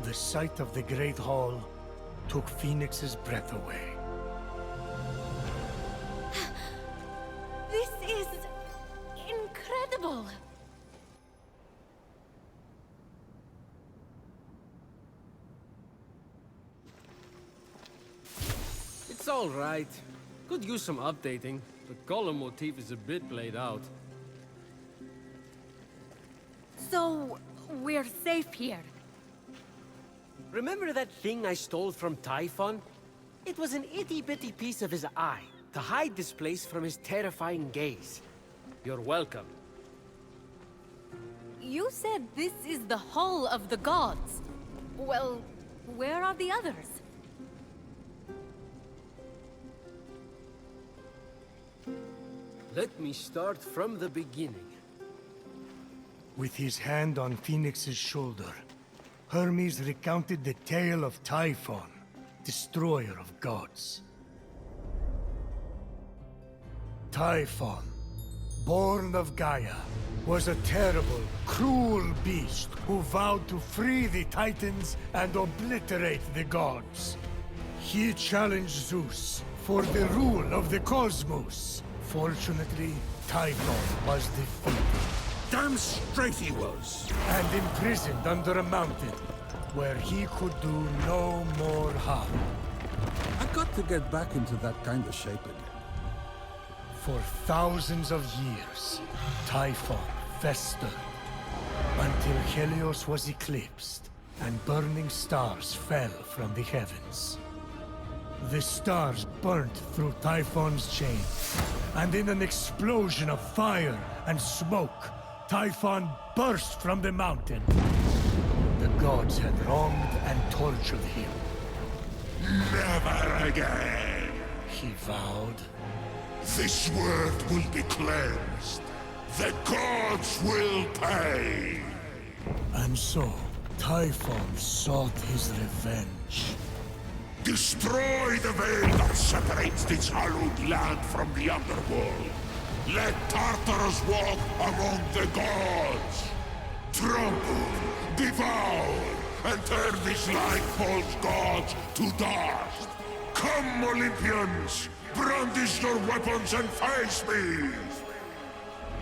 The sight of the Great Hall took Fenyx's breath away. This is incredible! It's all right. Could use some updating. The column motif is a bit played out. So, we're safe here. Remember that thing I stole from Typhon? It was an itty-bitty piece of his eye, to hide this place from his terrifying gaze. You're welcome. You said this is the Hall of the Gods. Well, where are the others? Let me start from the beginning. With his hand on Fenyx's shoulder, Hermes recounted the tale of Typhon, destroyer of gods. Typhon, born of Gaia, was a terrible, cruel beast who vowed to free the Titans and obliterate the gods. He challenged Zeus for the rule of the cosmos. Fortunately, Typhon was defeated. Damn straight he was! And imprisoned under a mountain, where he could do no more harm. I got to get back into that kind of shape again. For thousands of years, Typhon festered, until Helios was eclipsed, and burning stars fell from the heavens. The stars burnt through Typhon's chains, and in an explosion of fire and smoke, Typhon burst from the mountain. The gods had wronged and tortured him. Never again! He vowed. This world will be cleansed. The gods will pay! And so, Typhon sought his revenge. Destroy the veil that separates this hallowed land from the underworld. Let Tartarus walk among the gods. Trample, devour, and turn these light-false gods to dust. Come, Olympians! Brandish your weapons and face me!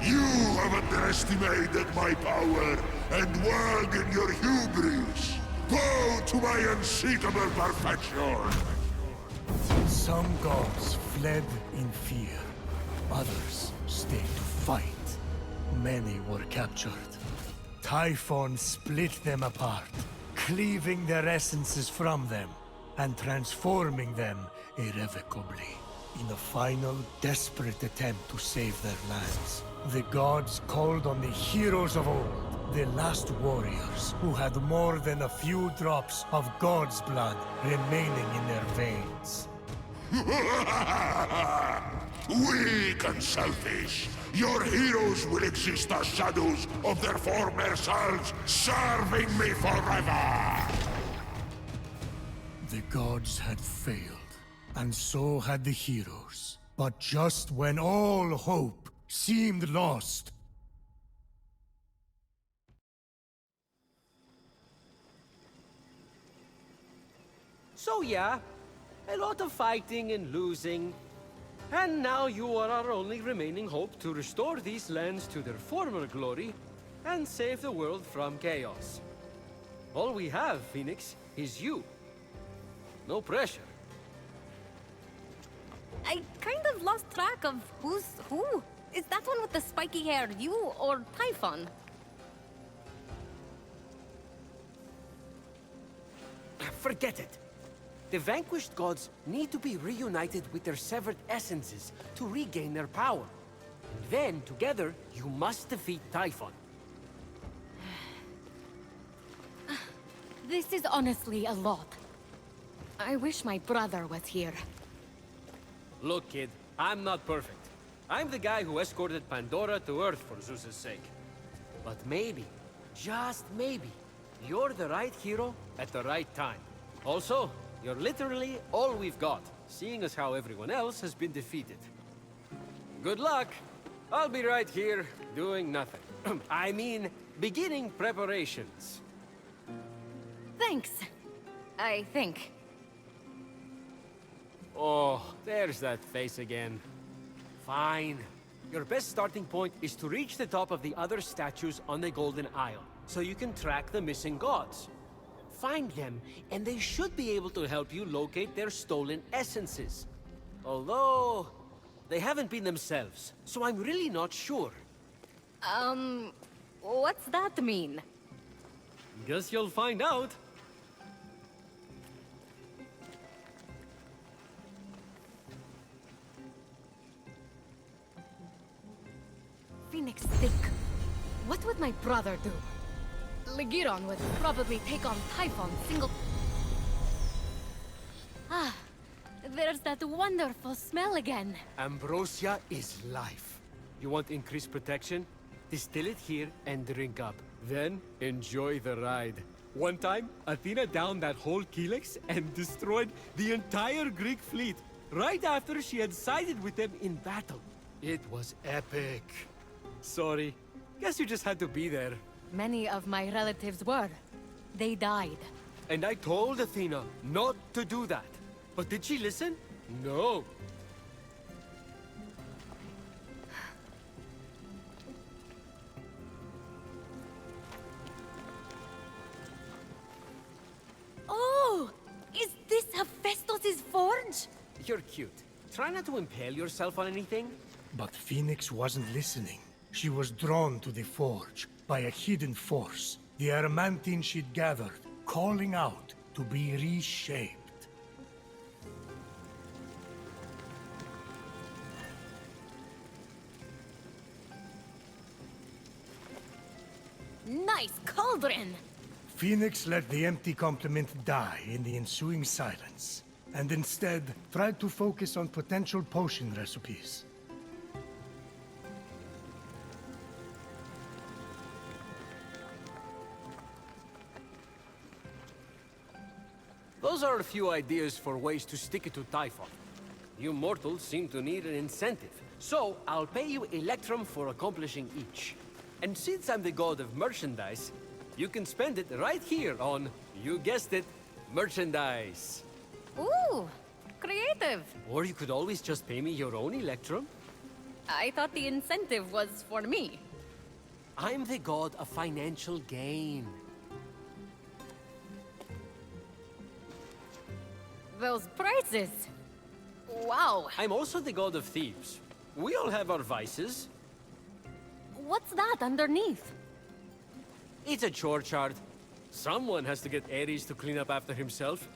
You have underestimated my power and whirled in your hubris. Bow to my unseekable perfection! Some gods fled in fear. Others stayed to fight. Many were captured. Typhon split them apart, cleaving their essences from them and transforming them irrevocably. In a final, desperate attempt to save their lands, the gods called on the heroes of old, the last warriors who had more than a few drops of God's blood remaining in their veins. Weak and selfish, your heroes will exist as shadows of their former selves, serving me forever! The gods had failed, and so had the heroes. But just when all hope seemed lost, So yeah, a lot of fighting and losing. And now you are our only remaining hope to restore these lands to their former glory and save the world from chaos. All we have, Fenyx, is you. No pressure. I kind of lost track of who's who. Is that one with the spiky hair you or Typhon? Forget it. The vanquished gods need to be reunited with their severed essences to regain their power. And then, together, you must defeat Typhon. This is honestly a lot. I wish my brother was here. Look, kid, I'm not perfect. I'm the guy who escorted Pandora to Earth for Zeus's sake. But maybe, just maybe, you're the right hero at the right time. Also, you're literally all we've got, seeing as how everyone else has been defeated. Good luck! I'll be right here, doing nothing. I mean, beginning preparations. Thanks. I think. Oh, there's that face again. Fine. Your best starting point is to reach the top of the other statues on the Golden Isle, so you can track the missing gods. Find them, and they should be able to help you locate their stolen essences. Although, they haven't been themselves, so I'm really not sure. What's that mean? Guess you'll find out. Fenyx, think. What would my brother do? Legiron would probably take on Typhon single... Ah, there's that wonderful smell again. Ambrosia is life. You want increased protection? Distill it here and drink up. Then, enjoy the ride. One time, Athena downed that whole Helix and destroyed the entire Greek fleet, right after she had sided with them in battle. It was epic. Sorry. Guess you just had to be there. Many of my relatives were. They died. And I told Athena not to do that. But did she listen? No. Oh! Is this Hephaestus' forge? You're cute. Try not to impale yourself on anything. but Fenyx wasn't listening. She was drawn to the forge by a hidden force, the adamantine she'd gathered, calling out to be reshaped. Nice cauldron! Fenyx let the empty compliment die in the ensuing silence. and instead tried to focus on potential potion recipes. Those are a few ideas for ways to stick it to Typhon. You mortals seem to need an incentive, so I'll pay you Electrum for accomplishing each. And since I'm the god of merchandise, you can spend it right here on, you guessed it, merchandise. Ooh, creative. Or you could always just pay me your own Electrum. I thought the incentive was for me. I'm the god of financial gain. Those prices. Wow. I'm also the god of thieves. We all have our vices. What's that underneath? It's a chore chart. Someone has to get Ares to clean up after himself.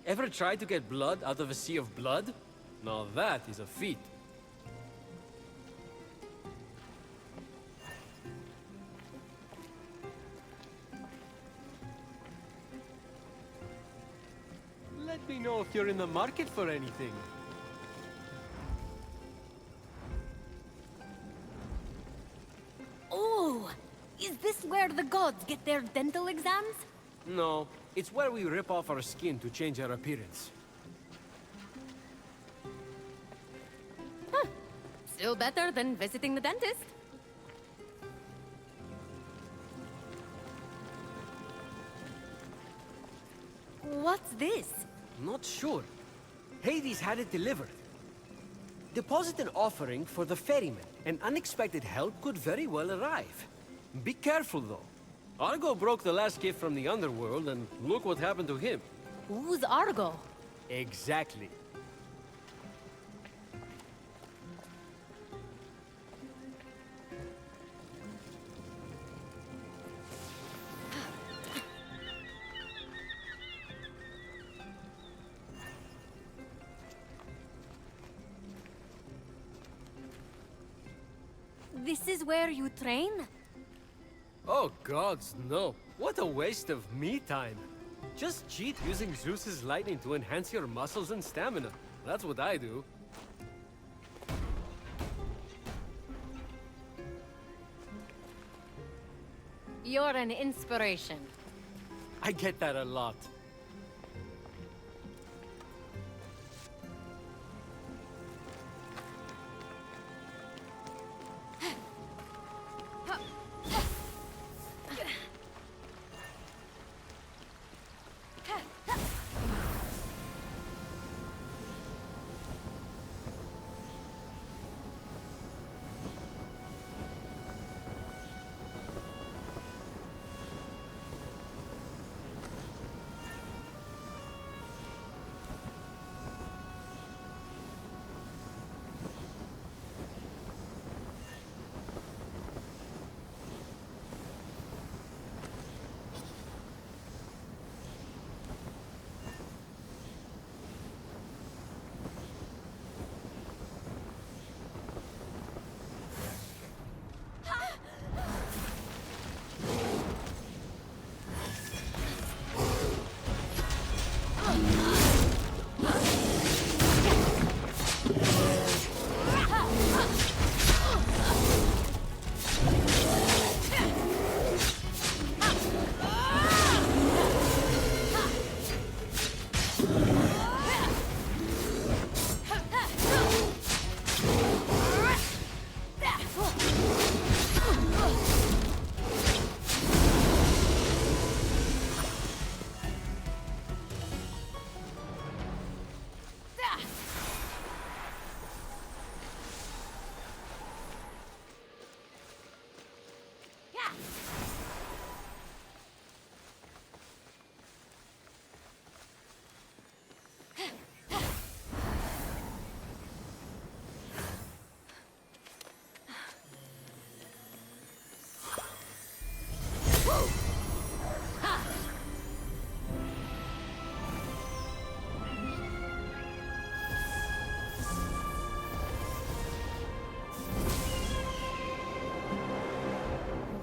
Ever tried to get blood out of a sea of blood? Now that is a feat. Let me know if you're in the market for anything. Oh, is this where the gods get their dental exams? No, it's where we rip off our skin to change our appearance. Huh. Still better than visiting the dentist. What's this? Not sure. Hades had it delivered. Deposit an offering for the ferryman. An unexpected help could very well arrive. Be careful, though. Argo broke the last gift from the underworld, and look what happened to him. Who's Argo? Exactly. This is where you train? Oh gods, no. What a waste of me time. Just cheat using Zeus's lightning to enhance your muscles and stamina. That's what I do. You're an inspiration. I get that a lot.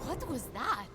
What was that?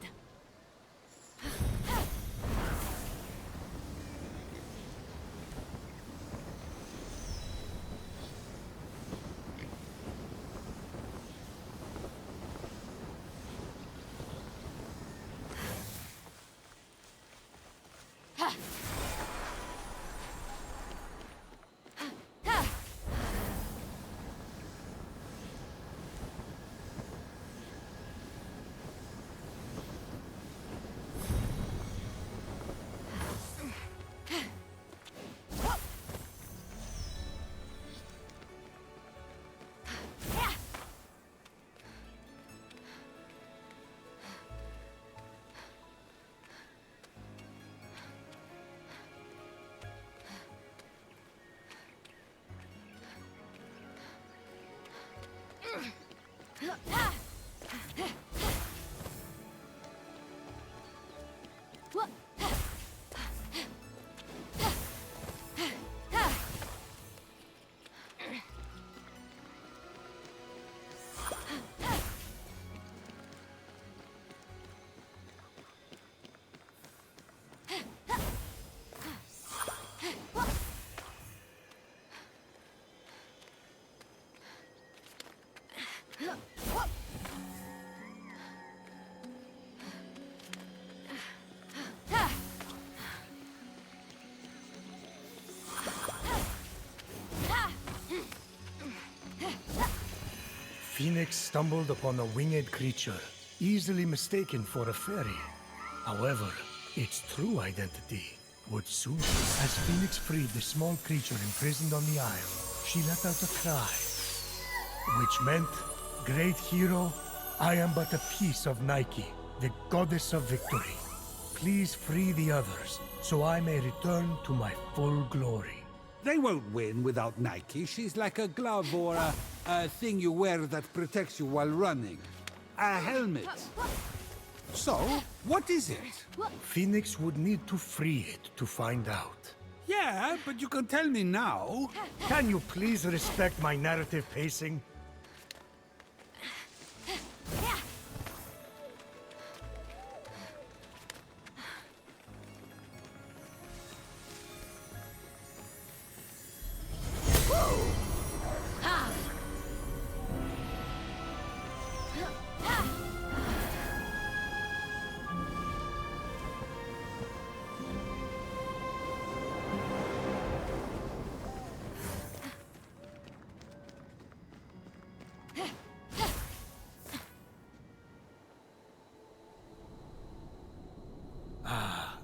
Fenyx stumbled upon a winged creature, easily mistaken for a fairy. However, its true identity would soon. As Fenyx freed the small creature imprisoned on the isle, she let out a cry, which meant, "Great hero, I am but a piece of Nike, the goddess of victory. Please free the others, so I may return to my full glory." They won't win without Nike. She's like a glove or a thing you wear that protects you while running. A helmet. So, what is it? Fenyx would need to free it to find out. Yeah, but you can tell me now. Can you please respect my narrative pacing?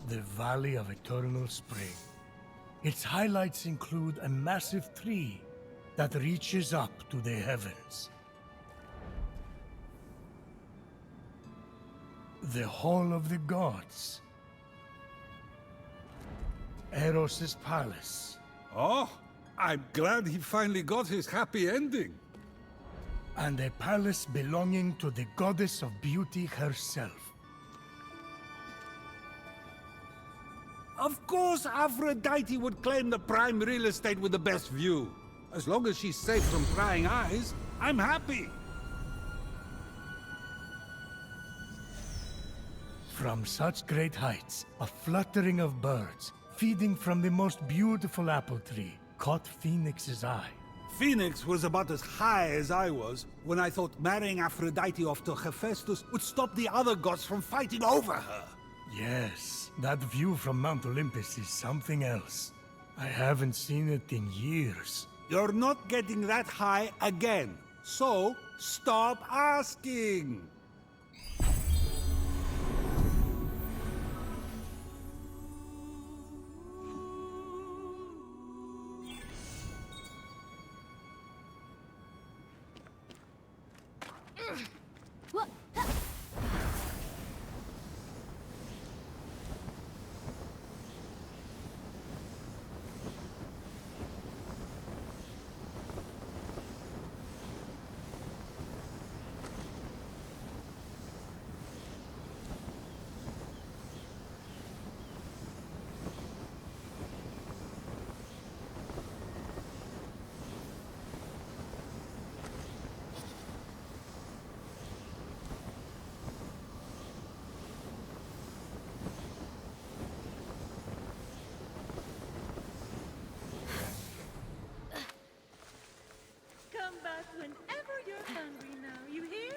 The Valley of Eternal Spring. Its highlights include a massive tree that reaches up to the heavens. The Hall of the Gods. Eros' palace. Oh, I'm glad he finally got his happy ending. And a palace belonging to the goddess of beauty herself. Of course, Aphrodite would claim the prime real estate with the best view. As long as she's safe from prying eyes, I'm happy. From such great heights, a fluttering of birds, feeding from the most beautiful apple tree, caught Fenyx's eye. Fenyx was about as high as I was when I thought marrying Aphrodite off to Hephaestus would stop the other gods from fighting over her. Yes, that view from Mount Olympus is something else. I haven't seen it in years. You're not getting that high again, so stop asking. Whenever you're hungry now, you hear?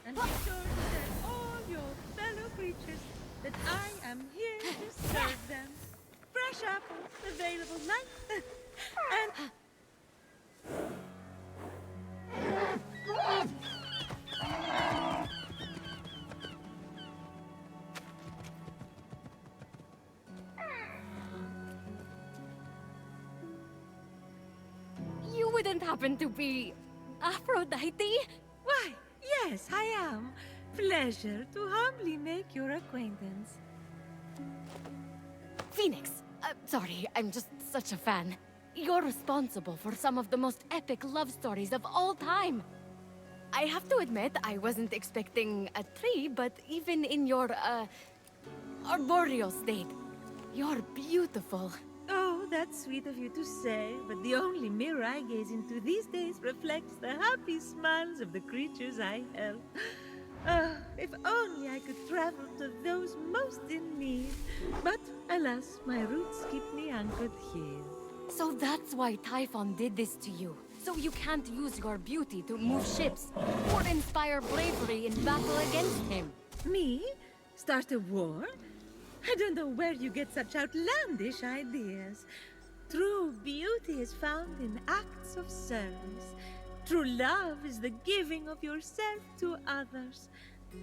And be sure to tell all your fellow creatures that I am here to serve them. Fresh apples available night and... You wouldn't happen to be Aphrodite? Why, yes, I am. Pleasure to humbly make your acquaintance. Fenyx. Sorry, I'm just such a fan. You're responsible for some of the most epic love stories of all time. I have to admit, I wasn't expecting a tree, but even in your, arboreal state, you're beautiful. Oh, that's sweet of you to say, but the only mirror I gaze into these days reflects the happy smiles of the creatures I help. Oh, if only I could travel to those most in need. But alas, my roots keep me anchored here. So that's why Typhon did this to you. So you can't use your beauty to move ships or inspire bravery in battle against him. Me? Start a war? I don't know where you get such outlandish ideas. True beauty is found in acts of service. True love is the giving of yourself to others.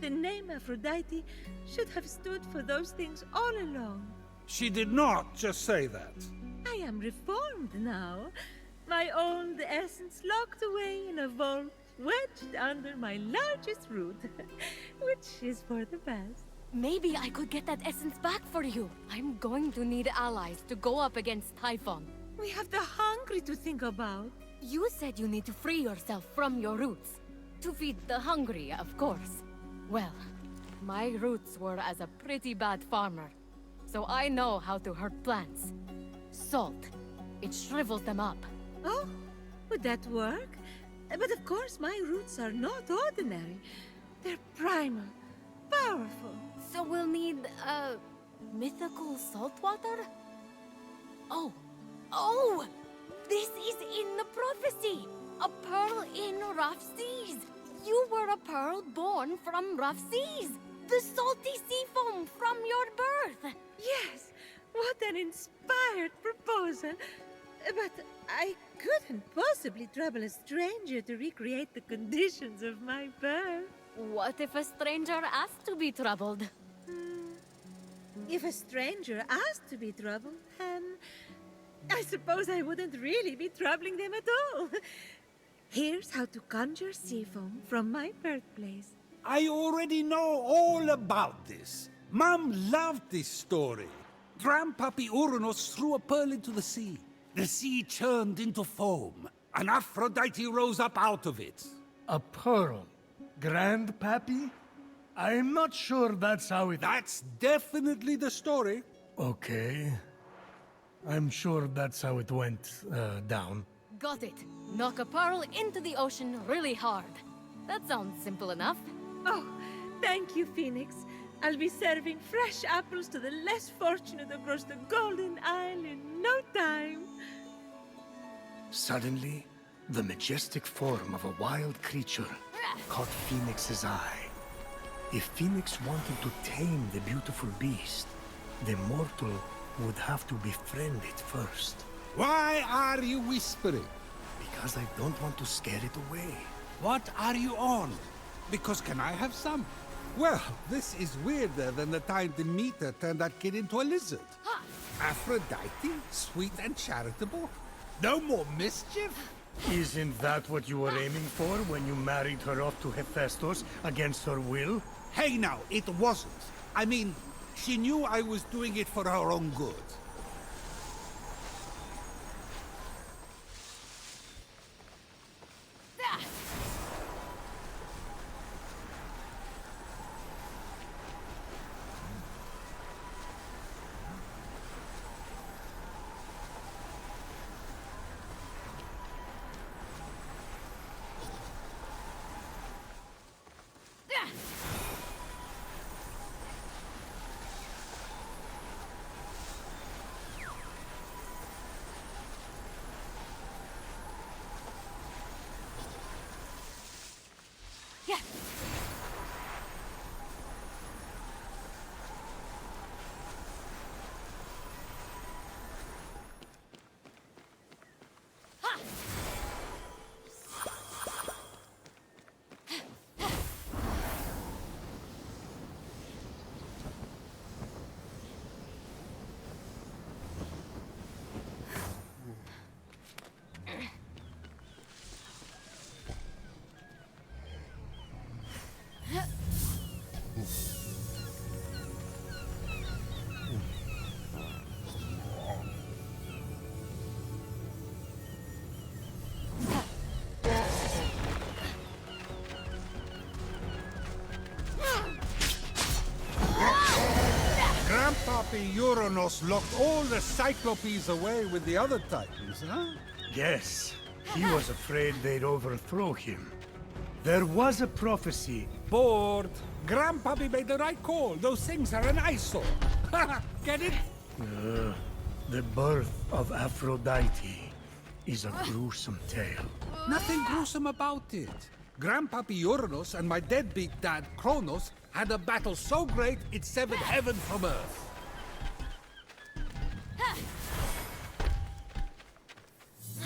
The name Aphrodite should have stood for those things all along. She did not just say that. I am reformed now. My old essence locked away in a vault, wedged under my largest root, which is for the best. Maybe I could get that essence back for you. I'm going to need allies to go up against Typhon. We have the hungry to think about. You said you need to free yourself from your roots. To feed the hungry, of course. Well, my roots were as a pretty bad farmer, so I know how to hurt plants. Salt. It shrivels them up. Oh, would that work? But of course my roots are not ordinary. They're primal, powerful. So we'll need, mythical saltwater? Oh! This is in the prophecy! A pearl in rough seas! You were a pearl born from rough seas! The salty sea foam from your birth! Yes, what an inspired proposal. But I couldn't possibly trouble a stranger to recreate the conditions of my birth. What if a stranger asked to be troubled? If a stranger asked to be troubled, then I suppose I wouldn't really be troubling them at all. Here's how to conjure sea foam from my birthplace. I already know all about this. Mom loved this story. Grandpappy Uranus threw a pearl into the sea. The sea churned into foam, and Aphrodite rose up out of it. A pearl? Grandpappy? I'm not sure that's how it... That's definitely the story. Okay. I'm sure that's how it went, down. Got it. Knock a pearl into the ocean really hard. That sounds simple enough. Oh, thank you, Phoenix. I'll be serving fresh apples to the less fortunate across the Golden Isle in no time. Suddenly, the majestic form of a wild creature caught Phoenix's eye. If Phoenix wanted to tame the beautiful beast, the mortal would have to befriend it first. Why are you whispering? Because I don't want to scare it away. What are you on? Because can I have some? Well, this is weirder than the time Demeter turned that kid into a lizard. Aphrodite, sweet and charitable? No more mischief? Isn't that what you were aiming for when you married her off to Hephaestus against her will? Hey now, it wasn't. I mean, she knew I was doing it for her own good. Yeah. Grandpappy Uranus locked all the Cyclopes away with the other Titans, huh? Yes. He was afraid they'd overthrow him. There was a prophecy. Bored. Grandpappy made the right call. Those things are an eyesore. Get it? The birth of Aphrodite is a gruesome tale. Nothing gruesome about it. Grandpappy Uranus and my deadbeat dad Kronos had a battle so great it severed heaven from earth.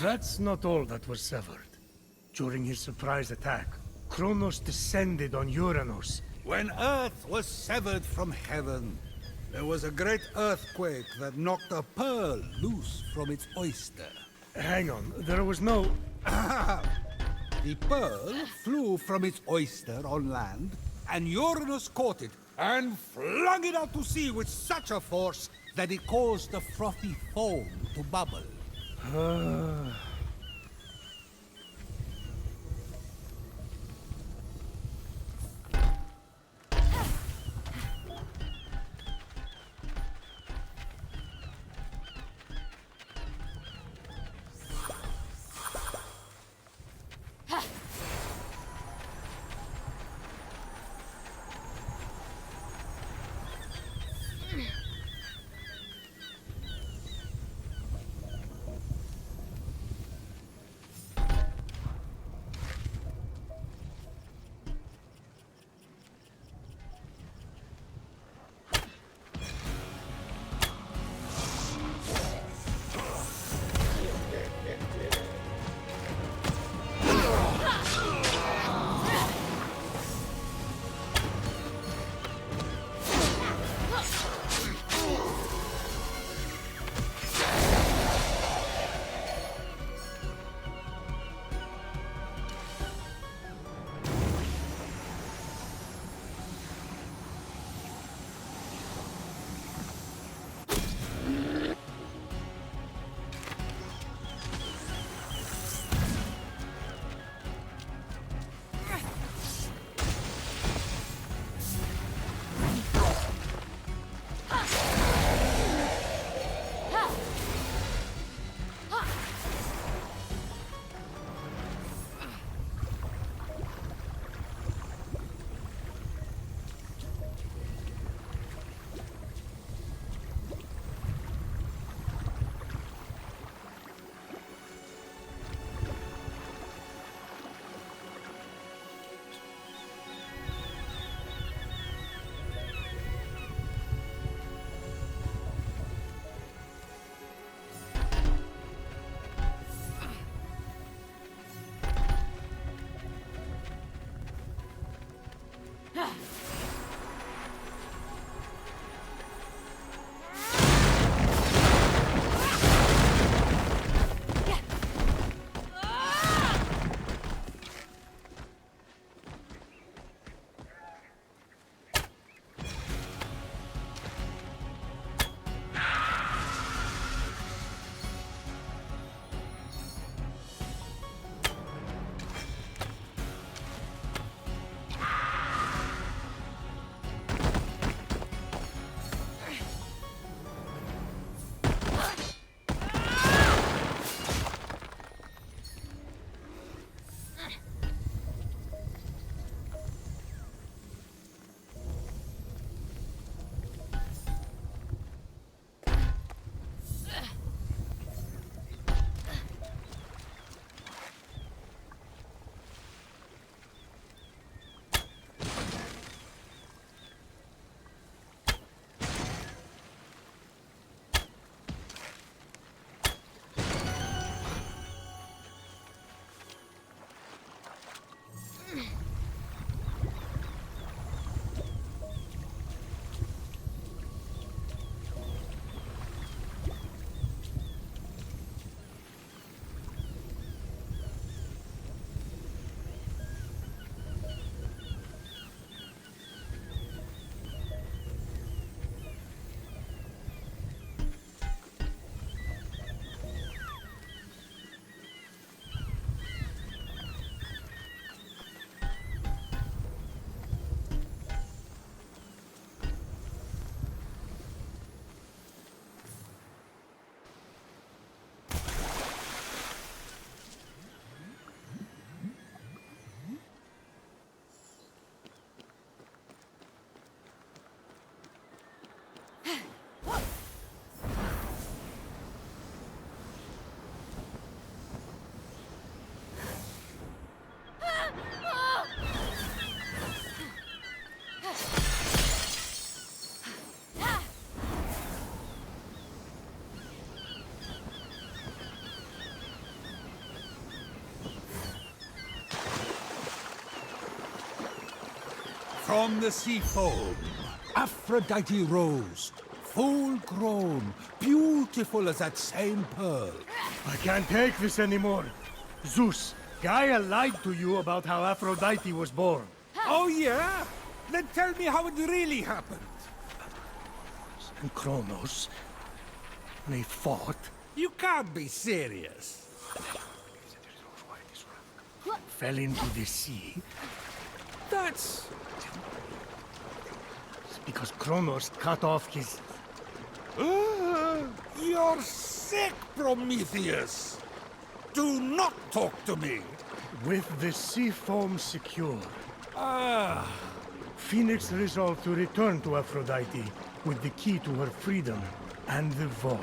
That's not all that was severed. During his surprise attack, Kronos descended on Uranus. When Earth was severed from heaven, there was a great earthquake that knocked a pearl loose from its oyster. Hang on, there was no... The pearl flew from its oyster on land, and Uranus caught it and flung it out to sea with such a force that it caused the frothy foam to bubble. From the sea foam, Aphrodite rose, full grown, beautiful as that same pearl. I can't take this anymore. Zeus, Gaia lied to you about how Aphrodite was born. Oh yeah? Then tell me how it really happened. And Kronos, they fought. You can't be serious. Fell into the sea. That's... Because Kronos cut off his... You're sick, Prometheus! Do not talk to me! With the sea foam secure, Ah, Phoenix resolved to return to Aphrodite with the key to her freedom and the vault.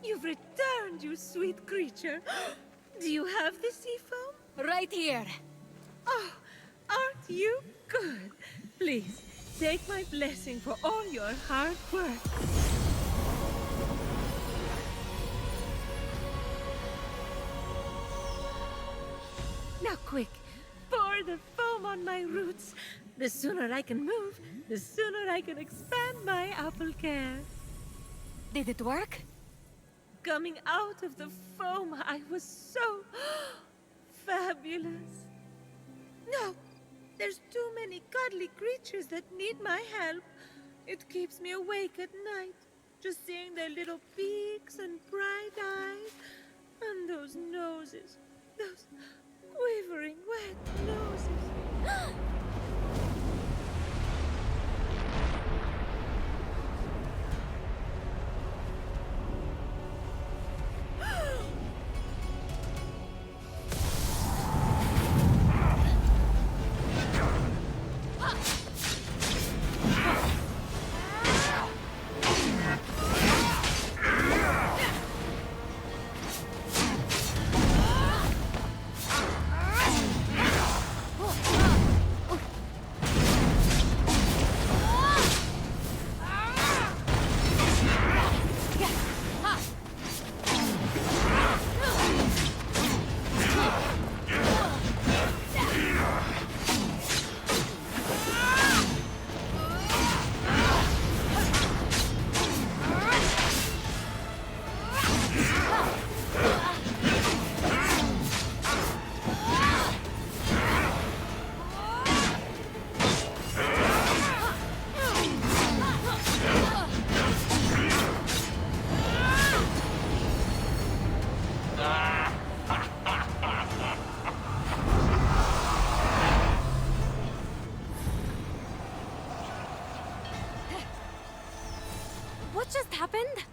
You've returned, you sweet creature. Do you have the sea foam? Right here. Oh, aren't you good? Please, take my blessing for all your hard work. Now quick, pour the foam on my roots. The sooner I can move, the sooner I can expand my apple care. Did it work? Coming out of the foam, I was so fabulous. No, there's too many cuddly creatures that need my help. It keeps me awake at night, just seeing their little beaks and bright eyes, and those noses, those quivering wet noses. What just happened?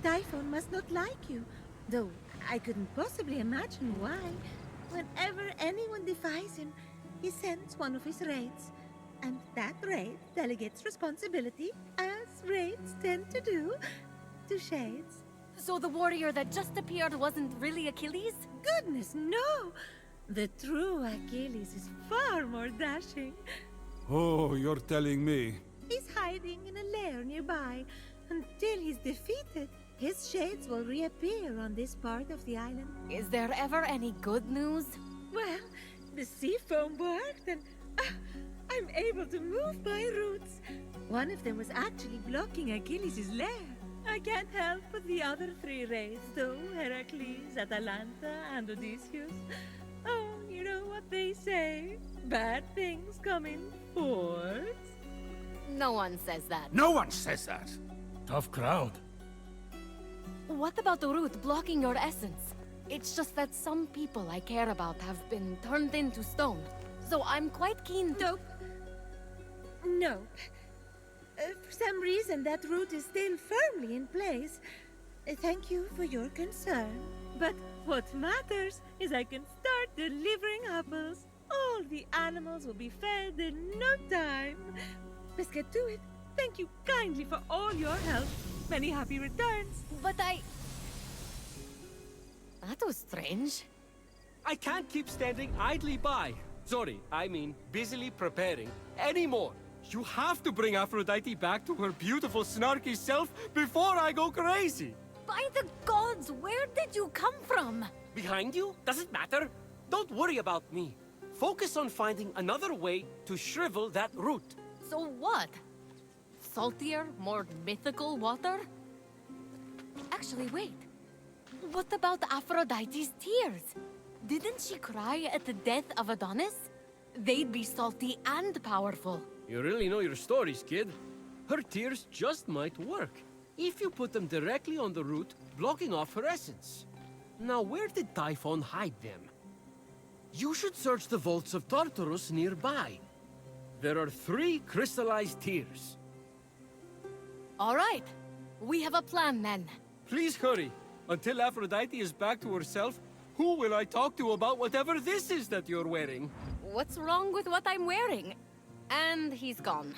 Typhon must not like you, though I couldn't possibly imagine why. Whenever anyone defies him, he sends one of his raids. And that raid delegates responsibility, as raids tend to do, to shades. So the warrior that just appeared wasn't really Achilles? Goodness, no! The true Achilles is far more dashing. Oh, you're telling me. He's hiding in a lair nearby. Until he's defeated, his shades will reappear on this part of the island. Is there ever any good news? Well, the sea foam worked and I'm able to move my roots. One of them was actually blocking Achilles' lair. I can't help but the other three raids, though: Heracles, Atalanta, and Odysseus. Oh, you know what they say. Bad things come in fours. No one says that. No one says that. Tough crowd. What about the root blocking your essence? It's just that some people I care about have been turned into stone. So I'm quite keen to... Nope. Nope. For some reason, that root is still firmly in place. Thank you for your concern. But what matters is I can start delivering apples. All the animals will be fed in no time. Let's get to it. Thank you kindly for all your help. Many happy returns. But That was strange. I can't keep standing idly by. Sorry, I mean busily preparing anymore. You have to bring Aphrodite back to her beautiful, snarky self before I go crazy. By the gods, where did you come from? Behind you? Does it matter? Don't worry about me. Focus on finding another way to shrivel that root. So what? Saltier, more mythical water? Actually, wait. What about Aphrodite's tears? Didn't she cry at the death of Adonis? They'd be salty and powerful. You really know your stories, kid. Her tears just might work, if you put them directly on the root, blocking off her essence. Now, where did Typhon hide them? You should search the vaults of Tartarus nearby. There are 3 crystallized tears. All right. We have a plan then. Please hurry. Until Aphrodite is back to herself, who will I talk to about whatever this is that you're wearing? What's wrong with what I'm wearing? And he's gone.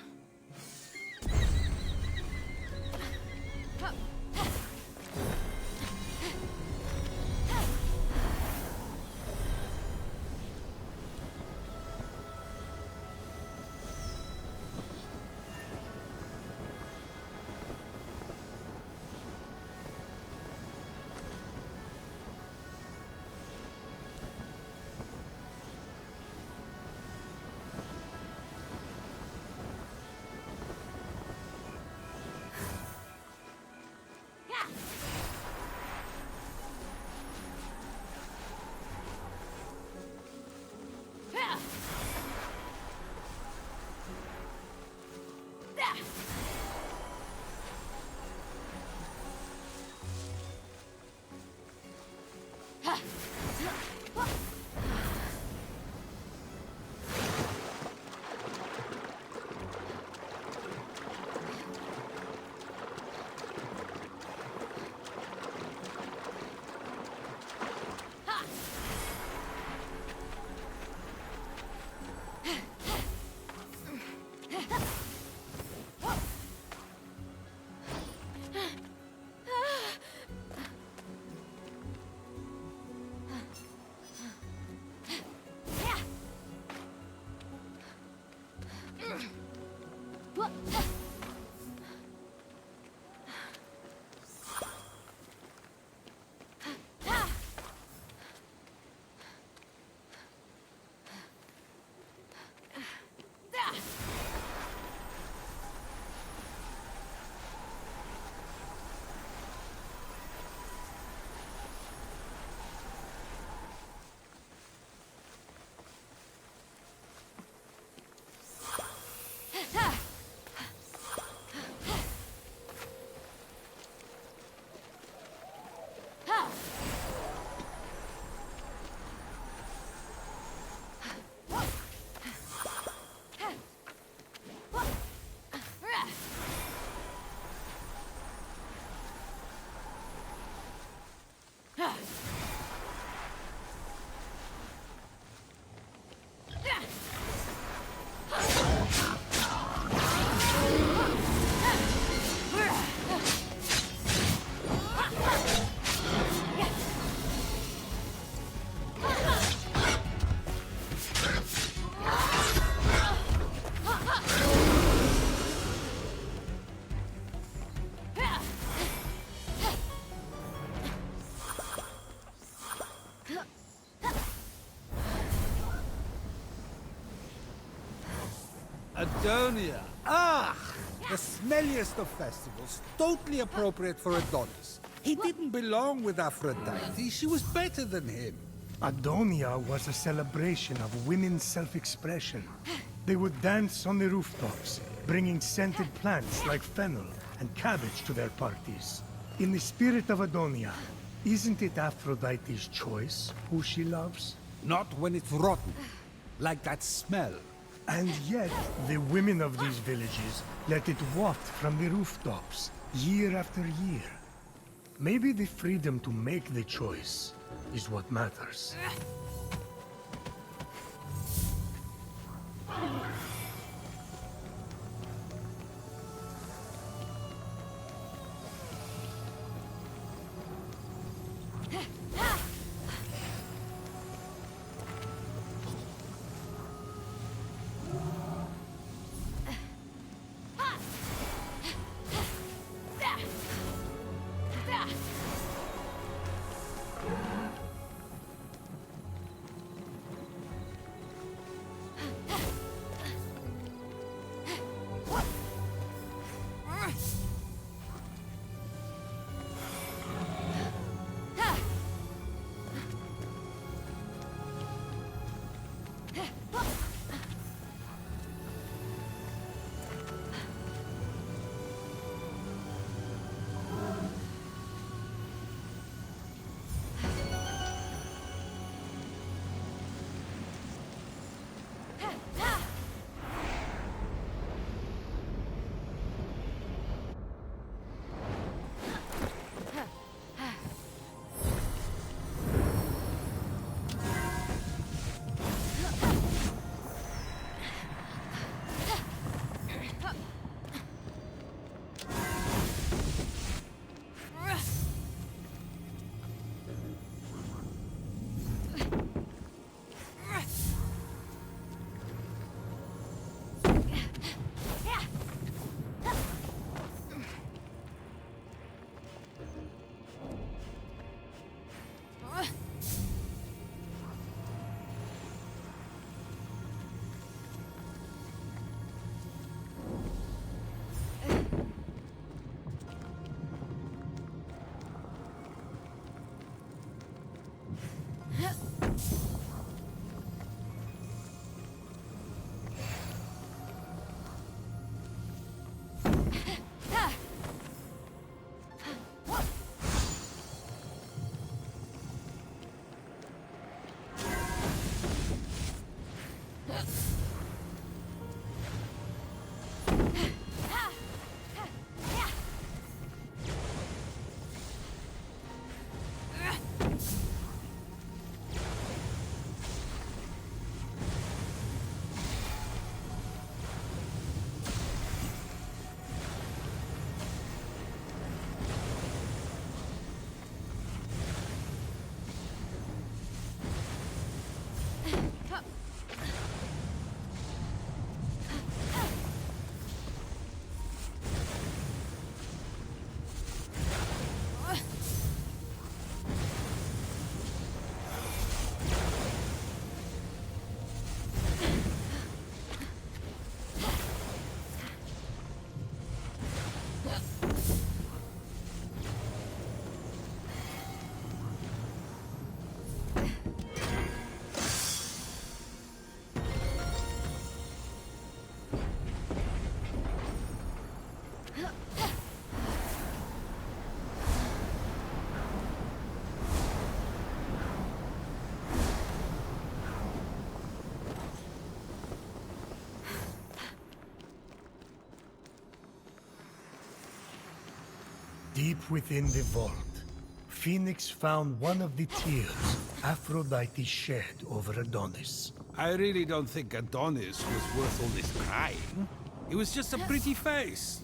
Adonia. Ah! The smelliest of festivals. Totally appropriate for Adonis. He didn't belong with Aphrodite. She was better than him. Adonia was a celebration of women's self-expression. They would dance on the rooftops, bringing scented plants like fennel and cabbage to their parties. In the spirit of Adonia, isn't it Aphrodite's choice who she loves? Not when it's rotten. Like that smell. And yet, the women of these villages let it waft from the rooftops, year after year. Maybe the freedom to make the choice is what matters. Deep within the vault, Fenyx found one of the tears Aphrodite shed over Adonis. I really don't think Adonis was worth all this crying. It was just a pretty face.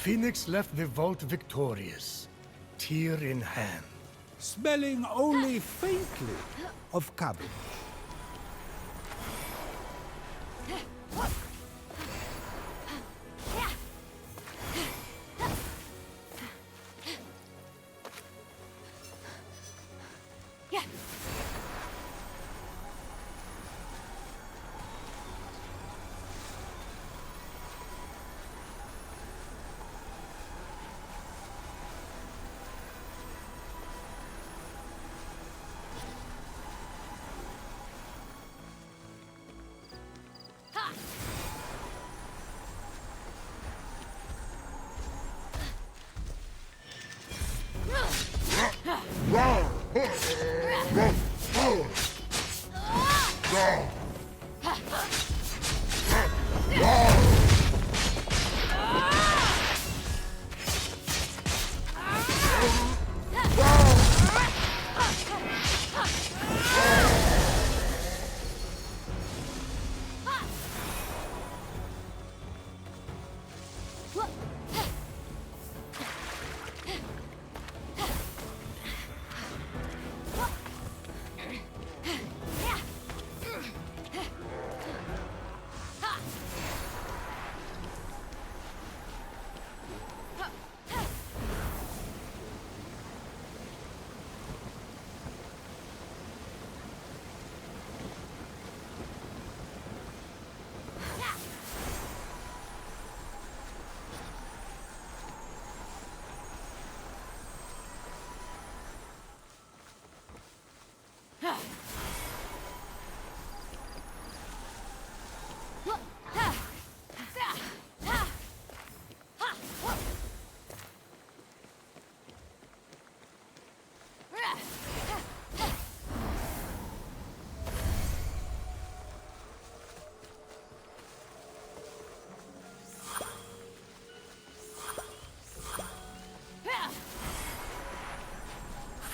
Fenyx left the vault victorious, tear in hand. Smelling only faintly of cabbage.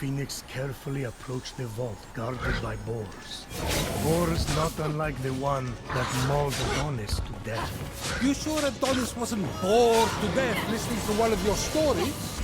Fenyx carefully approached the vault guarded by boars. Boars not unlike the one that mauled Adonis to death. You sure Adonis wasn't bored to death listening to one of your stories?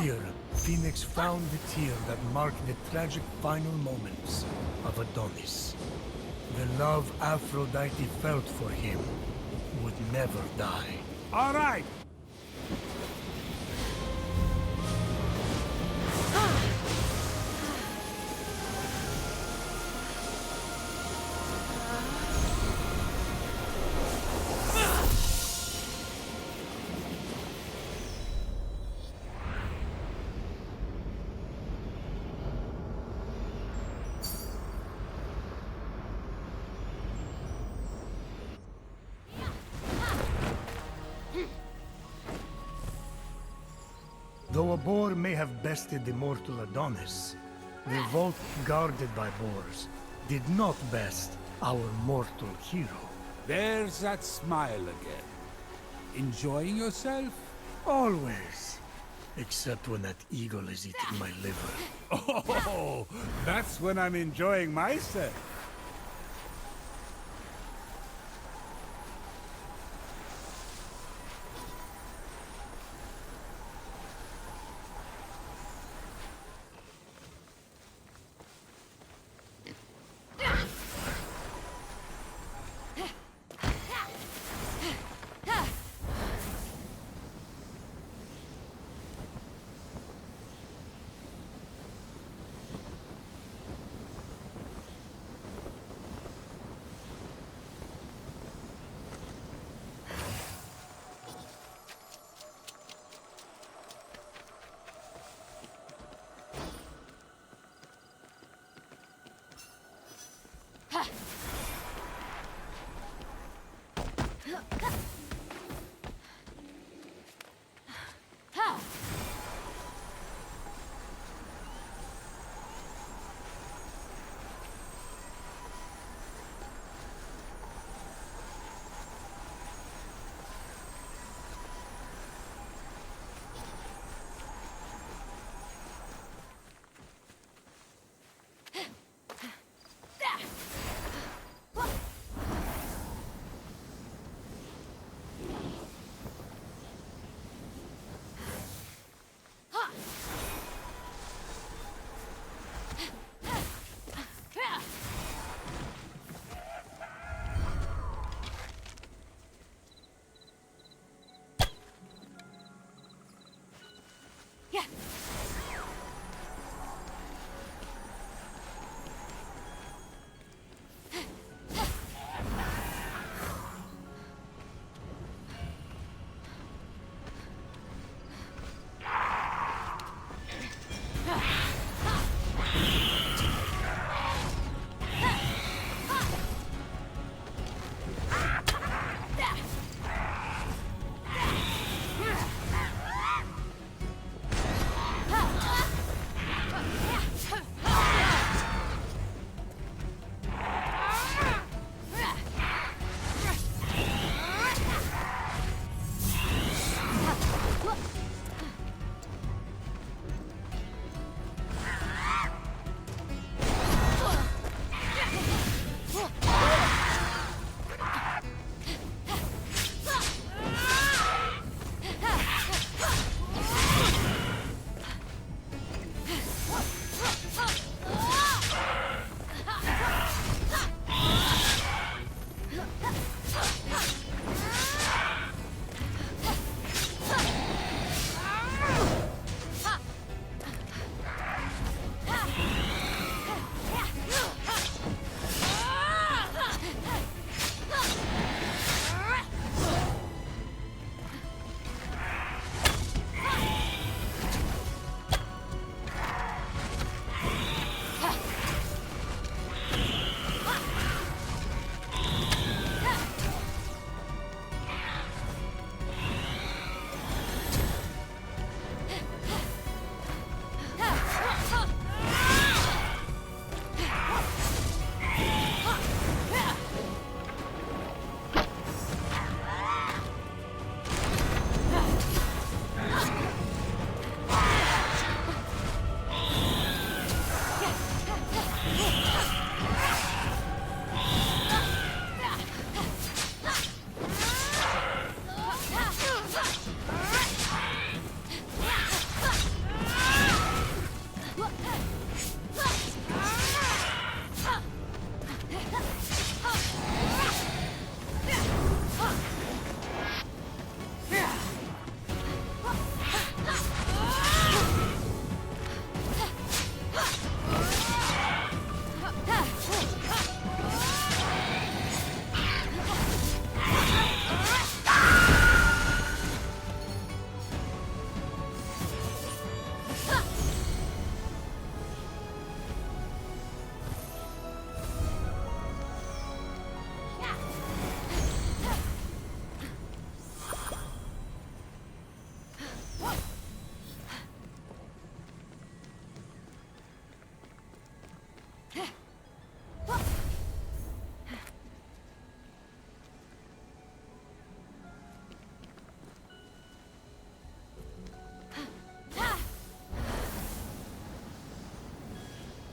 Here, Phoenix found the tear that marked the tragic final moments of Adonis. The love Aphrodite felt for him would never die. All right! Though a boar may have bested the mortal Adonis, the vault guarded by boars did not best our mortal hero. There's that smile again. Enjoying yourself? Always. Except when that eagle is eating my liver. Oh, that's when I'm enjoying myself.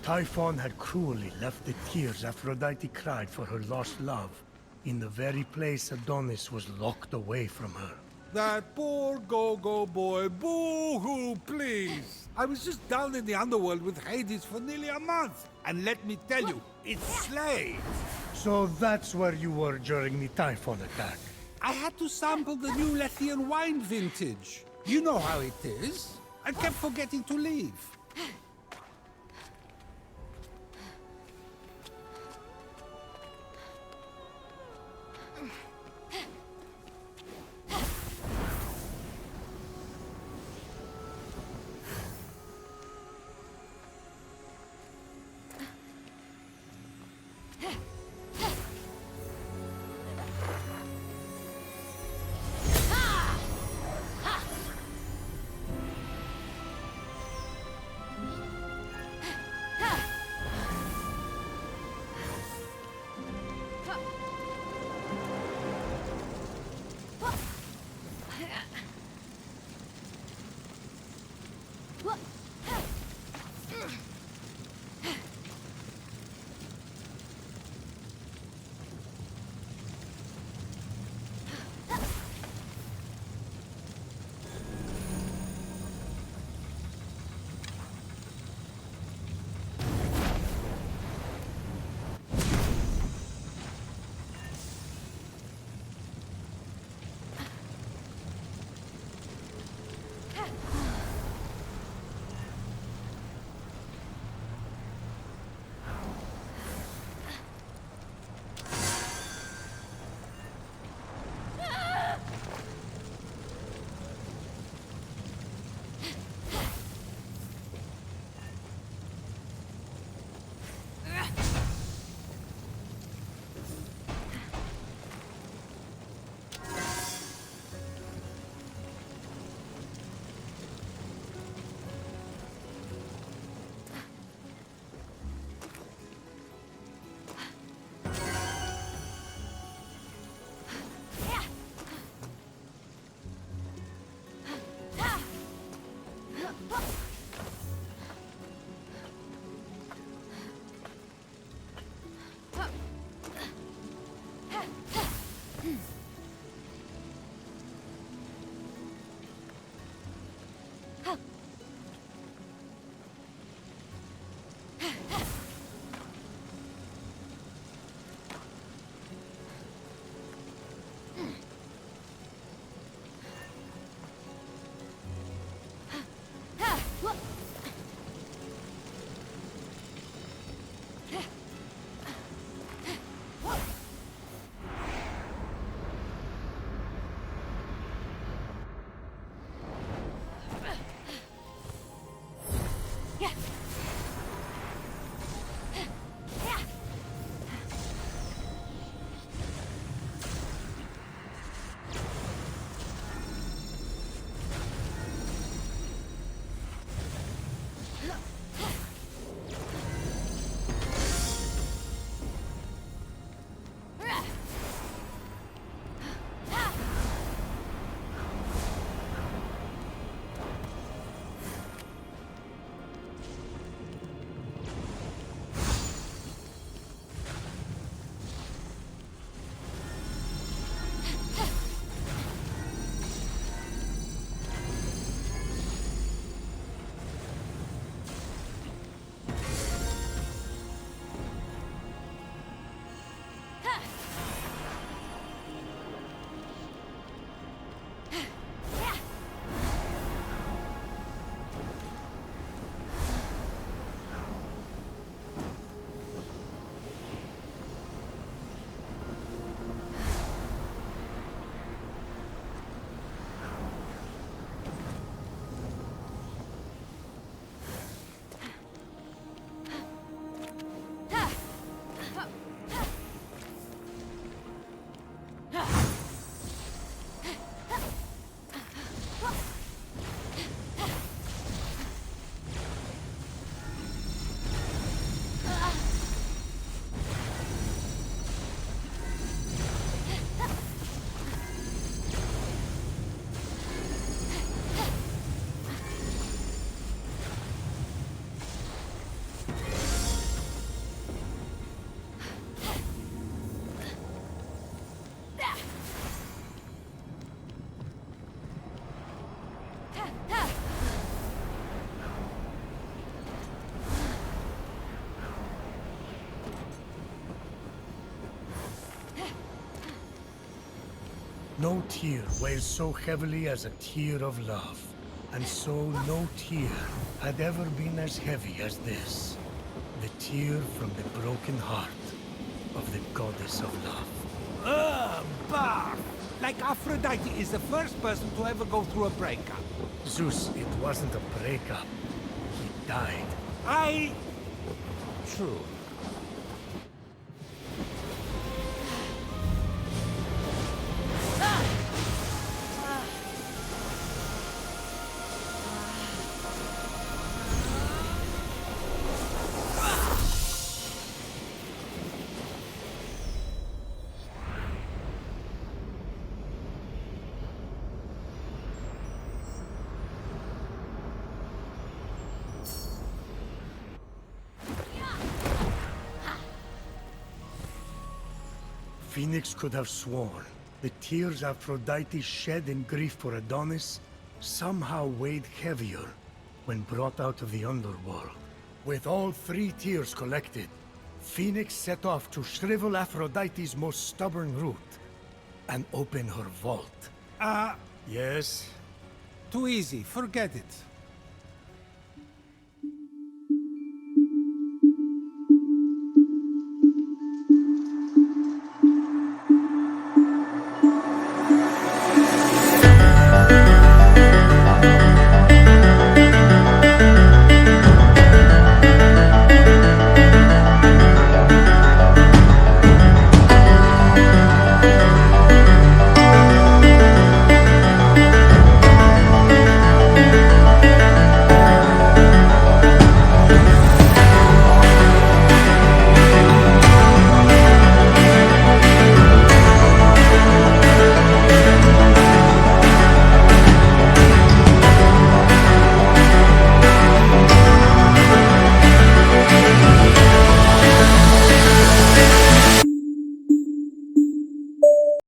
Typhon had cruelly left the tears Aphrodite cried for her lost love in the very place Adonis was locked away from her. That poor go-go boy. Boo-hoo, please. I was just down in the underworld with Hades for nearly a month. And let me tell you, it's slayed. So that's where you were during the Typhon attack. I had to sample the new Lethean wine vintage. You know how it is. I kept forgetting to leave. No tear weighs so heavily as a tear of love. And so no tear had ever been as heavy as this. The tear from the broken heart of the goddess of love. Bah! Like Aphrodite is the first person to ever go through a breakup. Zeus, it wasn't a breakup. He died. True. Phoenix could have sworn the tears Aphrodite shed in grief for Adonis somehow weighed heavier when brought out of the underworld. With all 3 tears collected, Phoenix set off to shrivel Aphrodite's most stubborn root and open her vault. Ah, Yes? too easy. Forget it.